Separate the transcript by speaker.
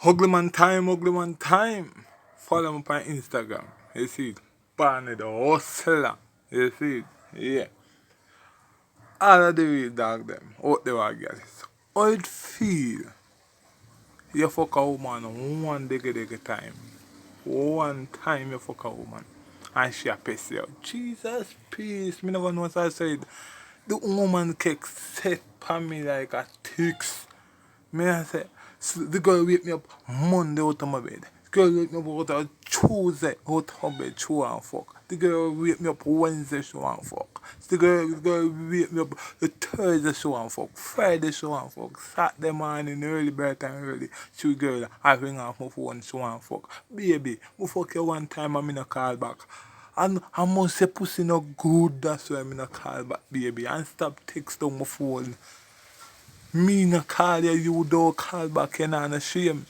Speaker 1: Ugly man time. Follow me on Instagram. You see it? Barney the hustler. You see it? Yeah. All of the real dog them. Out there, guys. How it feel? You fuck a woman one digga time. One time you fuck a woman. And she a piss you out. Jesus peace. Me never know what I said. The woman cake set on me like a ticks. Me I say, the girl wake me up Monday out of my bed. The girl wake me up out of Tuesday out of her bed, she want fuck. The girl wake me up Wednesday, she want fuck. The girl wake me up the Thursday, she want fuck. Friday, she want fuck. Saturday morning, early, bright time early. She girl, I ring off my phone, she want fuck. Baby, I fuck you one time and me no call back. And I must say pussy no good, that's why me no call back, baby. And stop texting my phone. Me no call you, you don't call back, you know, no shame.